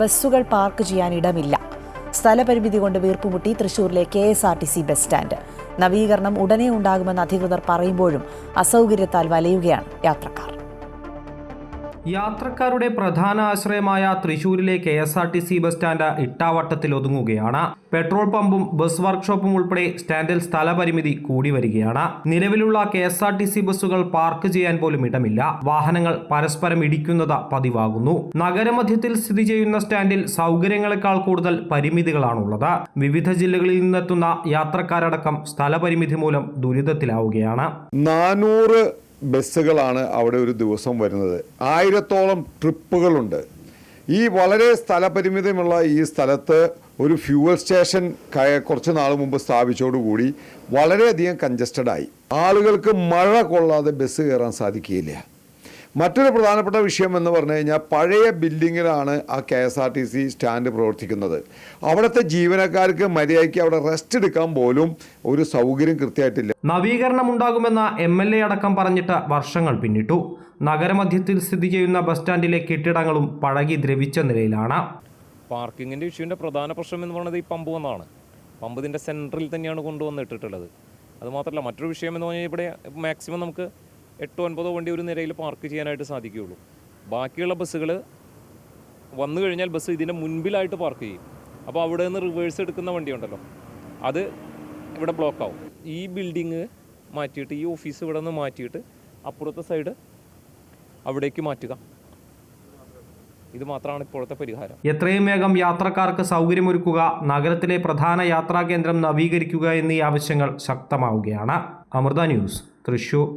ബസ്സുകൾ പാർക്ക് ചെയ്യാൻ ഇടമില്ല. സ്ഥലപരിമിതി കൊണ്ട് വീർപ്പുമുട്ടി തൃശൂരിലെ KSRTC ബസ് സ്റ്റാൻഡ്. നവീകരണം ഉടനെ ഉണ്ടാകുമെന്ന് അധികൃതർ പറയുമ്പോഴും അസൗകര്യത്താൽ വലയുകയാണ് യാത്രക്കാർ. യാത്രക്കാരുടെ പ്രധാന ആശ്രയമായ തൃശൂരിലെ KSRTC ബസ് സ്റ്റാൻഡ് ഇട്ടാവട്ടത്തിൽ ഒതുങ്ങുകയാണ്. പെട്രോൾ പമ്പും ബസ് വർക്ക്ഷോപ്പും ഉൾപ്പെടെ സ്റ്റാൻഡിൽ സ്ഥലപരിമിതി കൂടി വരികയാണ്. നിലവിലുള്ള KSRTC ബസ്സുകൾ പാർക്ക് ചെയ്യാൻ പോലും ഇടമില്ല. വാഹനങ്ങൾ പരസ്പരം ഇടിക്കുന്നത് പതിവാകുന്നു. നഗരമധ്യത്തിൽ സ്ഥിതി ചെയ്യുന്ന സ്റ്റാൻഡിൽ സൗകര്യങ്ങളെക്കാൾ കൂടുതൽ പരിമിതികളാണുള്ളത്. വിവിധ ജില്ലകളിൽ നിന്നെത്തുന്ന യാത്രക്കാരടക്കം സ്ഥലപരിമിതി മൂലം ദുരിതത്തിലാവുകയാണ്. 400 ബസ്സുകളാണ് അവിടെ ഒരു ദിവസം വരുന്നത്. 1000-ഓളം ട്രിപ്പുകളുണ്ട്. ഈ വളരെ സ്ഥലപരിമിതമുള്ള ഈ സ്ഥലത്ത് ഒരു ഫ്യൂവൽ സ്റ്റേഷൻ കുറച്ച് നാൾ മുമ്പ് സ്ഥാപിച്ചതോടുകൂടി വളരെയധികം കൺജസ്റ്റഡായി. ആളുകൾക്ക് മഴ കൊള്ളാതെ ബസ് കയറാൻ സാധിക്കുകയില്ല. മറ്റൊരു പ്രധാനപ്പെട്ട വിഷയം എന്ന് പറഞ്ഞു കഴിഞ്ഞാൽ പഴയ ബിൽഡിങ്ങിലാണ് ആ KSRTC സ്റ്റാൻഡ് പ്രവർത്തിക്കുന്നത്. അവിടുത്തെ ജീവനക്കാർക്ക് മര്യാദയ്ക്ക് അവിടെ റെസ്റ്റ് എടുക്കാൻ പോലും ഒരു സൗകര്യം കൃത്യമായിട്ടില്ല. നവീകരണം ഉണ്ടാകുമെന്ന MLA അടക്കം പറഞ്ഞിട്ട് വർഷങ്ങൾ പിന്നിട്ടു. നഗരമധ്യത്തിൽ സ്ഥിതി ചെയ്യുന്ന ബസ് സ്റ്റാൻഡിലെ കെട്ടിടങ്ങളും പഴകി ദ്രവിച്ച നിലയിലാണ്. പാർക്കിങ്ങിൻ്റെ ഇഷ്യൂവിൻ്റെ പ്രധാന പ്രശ്നം എന്ന് പറയുന്നത് ഈ പമ്പ് വന്നതാണ്. പമ്പ് ഇതിൻ്റെ സെൻറ്ററിൽ തന്നെയാണ് കൊണ്ടുവന്നിട്ടിട്ടുള്ളത്. അതുമാത്രമല്ല, മറ്റൊരു വിഷയം എന്ന് പറഞ്ഞാൽ ഇവിടെ മാക്സിമം നമുക്ക് 8-9 വണ്ടി ഒരു നിരയിൽ പാർക്ക് ചെയ്യാനായിട്ട് സാധിക്കുകയുള്ളൂ. ബാക്കിയുള്ള ബസ്സുകൾ വന്നു കഴിഞ്ഞാൽ ബസ് ഇതിൻ്റെ മുൻപിലായിട്ട് പാർക്ക് ചെയ്യും. അപ്പോൾ അവിടെ നിന്ന് റിവേഴ്സ് എടുക്കുന്ന വണ്ടിയുണ്ടല്ലോ, അത് ഇവിടെ ബ്ലോക്ക് ആവും. ഈ ബിൽഡിങ് മാറ്റിയിട്ട്, ഈ ഓഫീസ് ഇവിടെ നിന്ന് മാറ്റിയിട്ട് അപ്പുറത്തെ സൈഡ് അവിടേക്ക് മാറ്റുക. ഇത് മാത്രമാണ് ഇപ്പോഴത്തെ പരിഹാരം. എത്രയും വേഗം യാത്രക്കാർക്ക് സൗകര്യമൊരുക്കുക, നഗരത്തിലെ പ്രധാന യാത്രാ കേന്ദ്രം നവീകരിക്കുക എന്നീ ആവശ്യങ്ങൾ ശക്തമാവുകയാണ്. അമൃത ന്യൂസ്, തൃശൂർ.